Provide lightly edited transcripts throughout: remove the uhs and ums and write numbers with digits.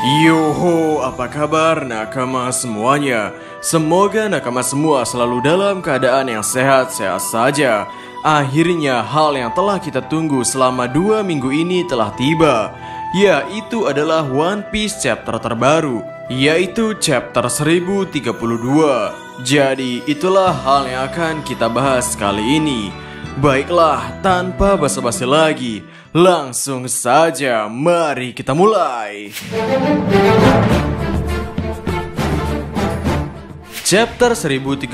Yoho, apa kabar nakama semuanya? Semoga nakama semua selalu dalam keadaan yang sehat-sehat saja. Akhirnya hal yang telah kita tunggu selama 2 minggu ini telah tiba. Yaitu adalah One Piece chapter terbaru, yaitu chapter 1032. Jadi itulah hal yang akan kita bahas kali ini. Baiklah, tanpa basa-basi lagi, langsung saja mari kita mulai. Chapter 1032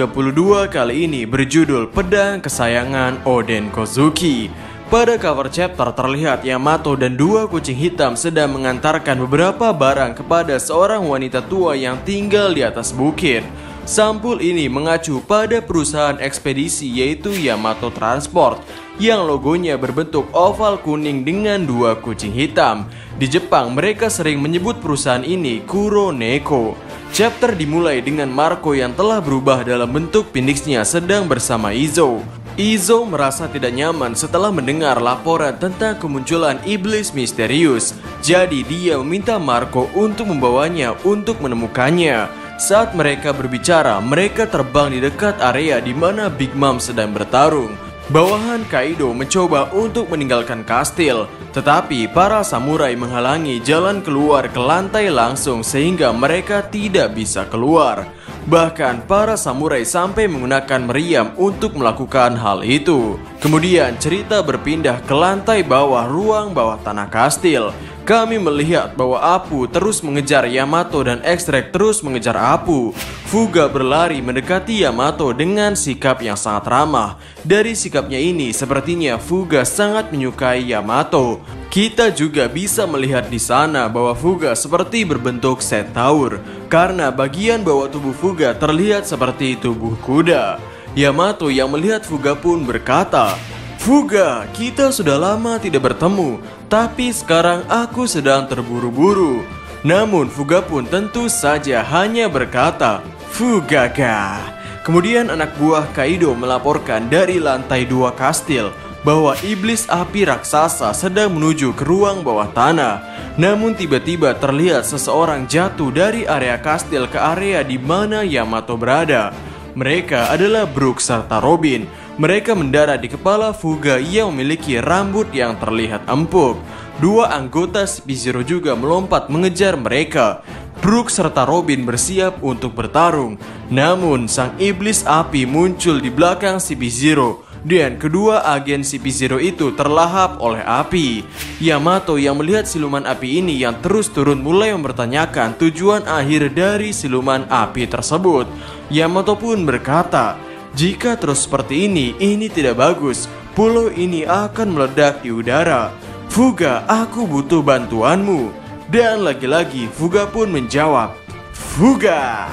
kali ini berjudul Pedang Kesayangan Oden Kozuki. Pada cover chapter terlihat Yamato dan 2 kucing hitam sedang mengantarkan beberapa barang kepada seorang wanita tua yang tinggal di atas bukit. Sampul ini mengacu pada perusahaan ekspedisi yaitu Yamato Transport yang logonya berbentuk oval kuning dengan 2 kucing hitam. Di Jepang mereka sering menyebut perusahaan ini Kuroneko. Chapter dimulai dengan Marco yang telah berubah dalam bentuk Phoenix-nya sedang bersama Izo. Izo merasa tidak nyaman setelah mendengar laporan tentang kemunculan iblis misterius. Jadi dia meminta Marco untuk membawanya untuk menemukannya. Saat mereka berbicara, mereka terbang di dekat area di mana Big Mom sedang bertarung. Bawahan Kaido mencoba untuk meninggalkan kastil, tetapi para samurai menghalangi jalan keluar ke lantai langsung sehingga mereka tidak bisa keluar. Bahkan para samurai sampai menggunakan meriam untuk melakukan hal itu. Kemudian cerita berpindah ke lantai bawah ruang bawah tanah kastil. Kami melihat bahwa Apu terus mengejar Yamato dan Extract terus mengejar Apu. Fuga berlari mendekati Yamato dengan sikap yang sangat ramah. Dari sikapnya ini sepertinya Fuga sangat menyukai Yamato. Kita juga bisa melihat di sana bahwa Fuga seperti berbentuk centaur karena bagian bawah tubuh Fuga terlihat seperti tubuh kuda. Yamato yang melihat Fuga pun berkata, "Fuga, kita sudah lama tidak bertemu, tapi sekarang aku sedang terburu-buru." Namun Fuga pun tentu saja hanya berkata, "Fugaga." Kemudian anak buah Kaido melaporkan dari lantai 2 kastil bahwa iblis api raksasa sedang menuju ke ruang bawah tanah. Namun tiba-tiba terlihat seseorang jatuh dari area kastil ke area di mana Yamato berada. Mereka adalah Brook serta Robin. Mereka mendarat di kepala Fuga yang memiliki rambut yang terlihat empuk. 2 anggota CP0 juga melompat mengejar mereka. Brook serta Robin bersiap untuk bertarung. Namun sang iblis api muncul di belakang CP0 dan kedua agen CP0 itu terlahap oleh api. Yamato yang melihat siluman api ini yang terus turun mulai mempertanyakan tujuan akhir dari siluman api tersebut. Yamato pun berkata, "Jika terus seperti ini tidak bagus. Pulau ini akan meledak di udara. Fuga, aku butuh bantuanmu." Dan lagi-lagi Fuga pun menjawab, "Fuga."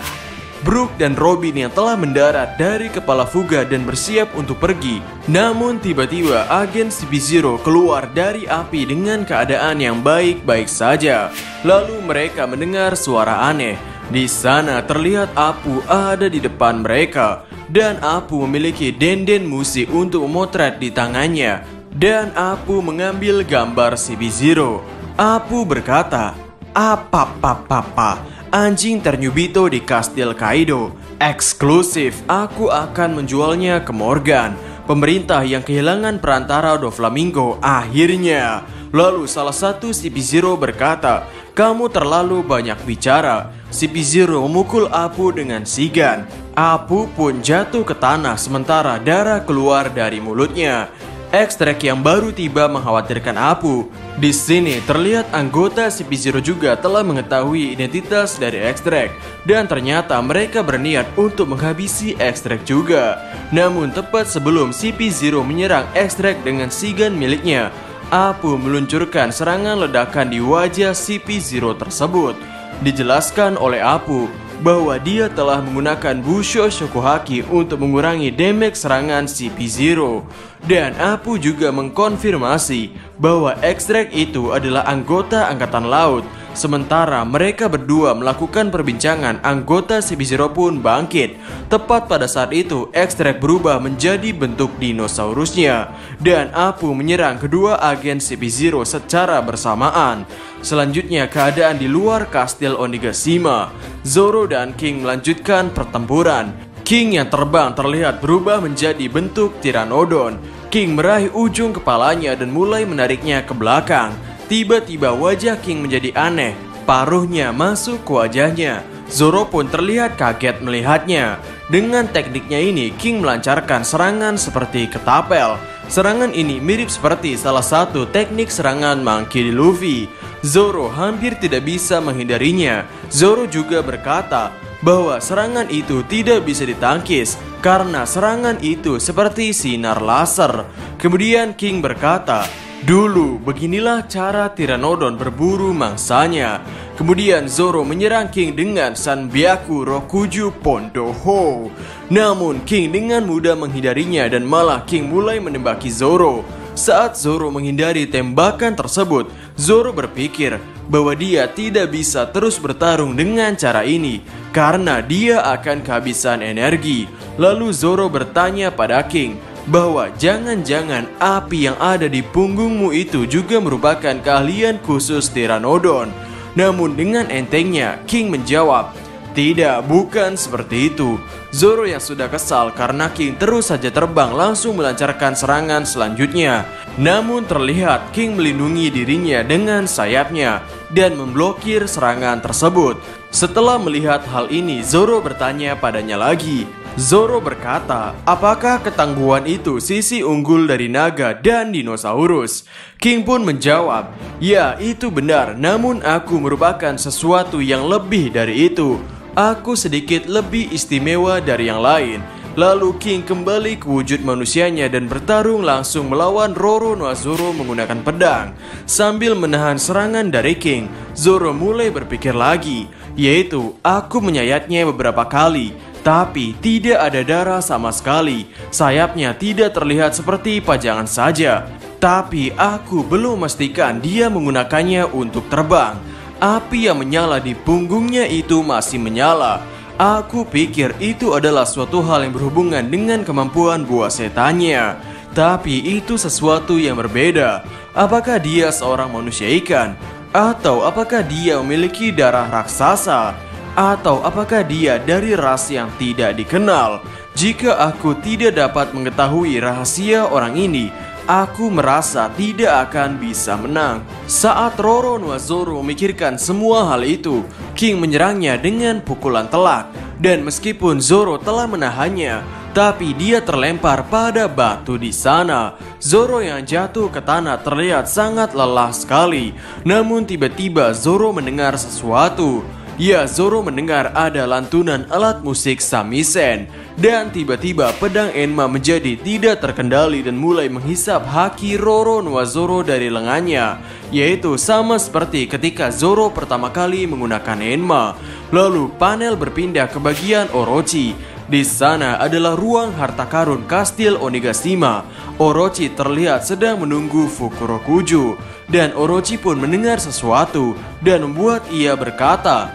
Brook dan Robin yang telah mendarat dari kepala Fuga dan bersiap untuk pergi. Namun tiba-tiba agen CP0 keluar dari api dengan keadaan yang baik-baik saja. Lalu mereka mendengar suara aneh. Di sana terlihat Apu ada di depan mereka. Dan Apu memiliki denden musi untuk memotret di tangannya. Dan Apu mengambil gambar CP0. Apu berkata, "Apa, anjing ternyubito di kastil Kaido. Eksklusif, aku akan menjualnya ke Morgan, pemerintah yang kehilangan perantara Doflamingo akhirnya." Lalu salah satu CP0 berkata, "Kamu terlalu banyak bicara." CP0 memukul Apu dengan sigan. Apu pun jatuh ke tanah sementara darah keluar dari mulutnya. Extract yang baru tiba mengkhawatirkan Apu. Di sini terlihat anggota CP0 juga telah mengetahui identitas dari Extract dan ternyata mereka berniat untuk menghabisi Extract juga. Namun tepat sebelum CP0 menyerang Extract dengan sigan miliknya, Apu meluncurkan serangan ledakan di wajah CP0 tersebut. Dijelaskan oleh Apu bahwa dia telah menggunakan Busho Shokuhaki untuk mengurangi damage serangan CP0. Dan Apu juga mengkonfirmasi bahwa Extract itu adalah anggota angkatan laut. Sementara mereka berdua melakukan perbincangan, anggota CP0 pun bangkit. Tepat pada saat itu, X-Drake berubah menjadi bentuk dinosaurusnya, dan Apu menyerang kedua agen CP0 secara bersamaan. Selanjutnya, keadaan di luar kastil Onigashima. Zoro dan King melanjutkan pertempuran. King yang terbang terlihat berubah menjadi bentuk Pteranodon. King meraih ujung kepalanya dan mulai menariknya ke belakang. Tiba-tiba wajah King menjadi aneh, paruhnya masuk ke wajahnya. Zoro pun terlihat kaget melihatnya. Dengan tekniknya ini, King melancarkan serangan seperti ketapel. Serangan ini mirip seperti salah satu teknik serangan Monkey D. Luffy. Zoro hampir tidak bisa menghindarinya. Zoro juga berkata bahwa serangan itu tidak bisa ditangkis karena serangan itu seperti sinar laser. Kemudian King berkata, "Dulu beginilah cara Pteranodon berburu mangsanya." Kemudian Zoro menyerang King dengan Sanbyaku Rokuju Pondoho. Namun King dengan mudah menghindarinya dan malah King mulai menembaki Zoro. Saat Zoro menghindari tembakan tersebut, Zoro berpikir bahwa dia tidak bisa terus bertarung dengan cara ini karena dia akan kehabisan energi. Lalu Zoro bertanya pada King bahwa jangan-jangan api yang ada di punggungmu itu juga merupakan keahlian khusus Pteranodon. Namun dengan entengnya King menjawab, "Tidak, bukan seperti itu." Zoro yang sudah kesal karena King terus saja terbang langsung melancarkan serangan selanjutnya. Namun terlihat King melindungi dirinya dengan sayapnya dan memblokir serangan tersebut. Setelah melihat hal ini, Zoro bertanya padanya lagi. Zoro berkata, "Apakah ketangguhan itu sisi unggul dari naga dan dinosaurus?" King pun menjawab, "Ya, itu benar, namun aku merupakan sesuatu yang lebih dari itu. Aku sedikit lebih istimewa dari yang lain." Lalu King kembali ke wujud manusianya dan bertarung langsung melawan Roronoa Zoro menggunakan pedang. Sambil menahan serangan dari King, Zoro mulai berpikir lagi, yaitu aku menyayatnya beberapa kali, tapi tidak ada darah sama sekali. Sayapnya tidak terlihat seperti pajangan saja, tapi aku belum memastikan dia menggunakannya untuk terbang. Api yang menyala di punggungnya itu masih menyala. Aku pikir itu adalah suatu hal yang berhubungan dengan kemampuan buah setannya. Tapi itu sesuatu yang berbeda. Apakah dia seorang manusia ikan? Atau apakah dia memiliki darah raksasa? Atau apakah dia dari ras yang tidak dikenal? Jika aku tidak dapat mengetahui rahasia orang ini, aku merasa tidak akan bisa menang. Saat Roronoa Zoro memikirkan semua hal itu, King menyerangnya dengan pukulan telak. Dan meskipun Zoro telah menahannya, tapi dia terlempar pada batu di sana. Zoro yang jatuh ke tanah terlihat sangat lelah sekali. Namun tiba-tiba Zoro mendengar sesuatu. Ya, Zoro mendengar ada lantunan alat musik samisen. Dan tiba-tiba pedang Enma menjadi tidak terkendali dan mulai menghisap haki Roronoa Zoro dari lengannya. Yaitu sama seperti ketika Zoro pertama kali menggunakan Enma. Lalu panel berpindah ke bagian Orochi. Di sana adalah ruang harta karun kastil Onigashima. Orochi terlihat sedang menunggu Fukurokuju. Dan Orochi pun mendengar sesuatu dan membuat ia berkata,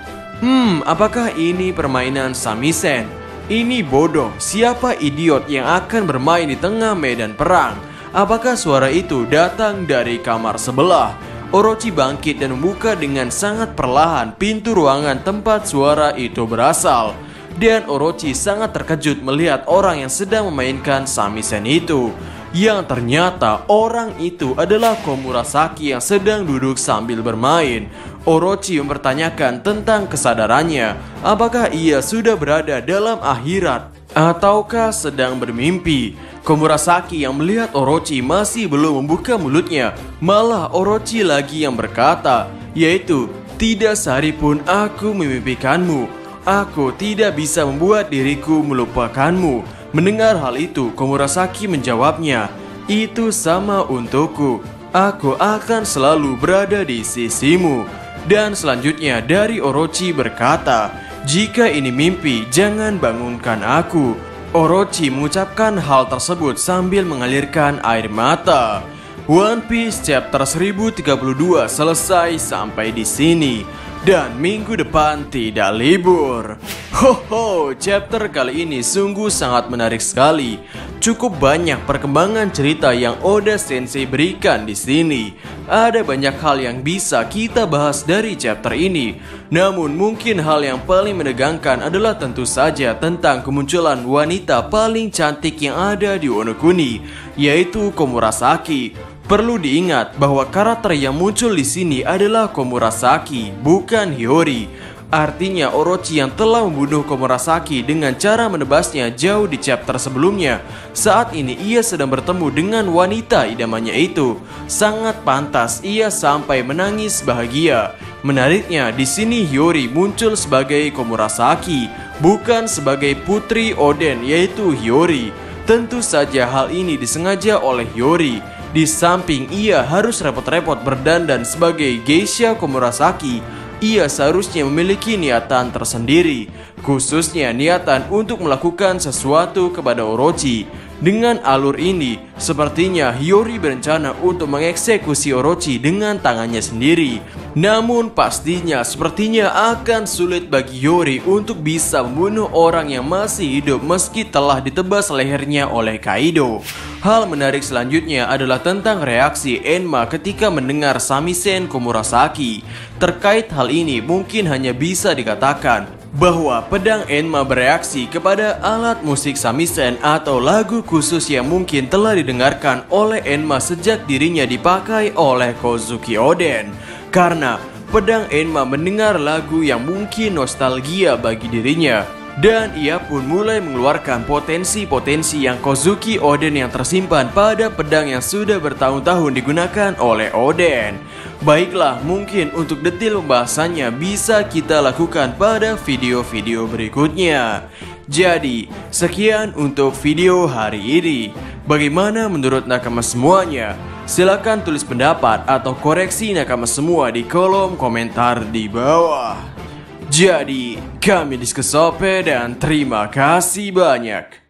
apakah ini permainan samisen? Ini bodoh, siapa idiot yang akan bermain di tengah medan perang? Apakah suara itu datang dari kamar sebelah? Orochi bangkit dan membuka dengan sangat perlahan pintu ruangan tempat suara itu berasal. Dan Orochi sangat terkejut melihat orang yang sedang memainkan samisen itu. Yang ternyata orang itu adalah Komurasaki yang sedang duduk sambil bermain. Orochi mempertanyakan tentang kesadarannya. Apakah ia sudah berada dalam akhirat ataukah sedang bermimpi? Komurasaki yang melihat Orochi masih belum membuka mulutnya. Malah Orochi lagi yang berkata, yaitu, "Tidak sehari pun aku memimpikanmu. Aku tidak bisa membuat diriku melupakanmu." Mendengar hal itu, Komurasaki menjawabnya, "Itu sama untukku. Aku akan selalu berada di sisimu." Dan selanjutnya dari Orochi berkata, "Jika ini mimpi, jangan bangunkan aku." Orochi mengucapkan hal tersebut sambil mengalirkan air mata. One Piece chapter 1032 selesai sampai di sini. dan minggu depan tidak libur. Hoho, chapter kali ini sungguh sangat menarik sekali. Cukup banyak perkembangan cerita yang Oda Sensei berikan di sini. Ada banyak hal yang bisa kita bahas dari chapter ini. Namun mungkin hal yang paling menegangkan adalah tentu saja tentang kemunculan wanita paling cantik yang ada di Wano Kuni, yaitu Komurasaki. Perlu diingat bahwa karakter yang muncul di sini adalah Komurasaki, bukan Hiyori. Artinya Orochi yang telah membunuh Komurasaki dengan cara menebasnya jauh di chapter sebelumnya. Saat ini ia sedang bertemu dengan wanita idamannya itu. Sangat pantas ia sampai menangis bahagia. Menariknya, di sini Hiyori muncul sebagai Komurasaki, bukan sebagai putri Oden yaitu Hiyori. Tentu saja hal ini disengaja oleh Hiyori. Di samping ia harus repot-repot berdandan sebagai geisha Komurasaki, ia seharusnya memiliki niatan tersendiri, khususnya niatan untuk melakukan sesuatu kepada Orochi. Dengan alur ini, sepertinya Hiyori berencana untuk mengeksekusi Orochi dengan tangannya sendiri. Namun pastinya sepertinya akan sulit bagi Hiyori untuk bisa membunuh orang yang masih hidup meski telah ditebas lehernya oleh Kaido. Hal menarik selanjutnya adalah tentang reaksi Enma ketika mendengar samisen Komurasaki. Terkait hal ini mungkin hanya bisa dikatakan bahwa pedang Enma bereaksi kepada alat musik samisen atau lagu khusus yang mungkin telah didengarkan oleh Enma sejak dirinya dipakai oleh Kozuki Oden. Karena pedang Enma mendengar lagu yang mungkin nostalgia bagi dirinya. Dan ia pun mulai mengeluarkan potensi-potensi yang Kozuki Oden yang tersimpan pada pedang yang sudah bertahun-tahun digunakan oleh Oden. Baiklah, mungkin untuk detail pembahasannya bisa kita lakukan pada video-video berikutnya. Jadi, sekian untuk video hari ini. Bagaimana menurut nakama semuanya? Silahkan tulis pendapat atau koreksi nakama semua di kolom komentar di bawah. Jadi, kami Diskusope dan terima kasih banyak.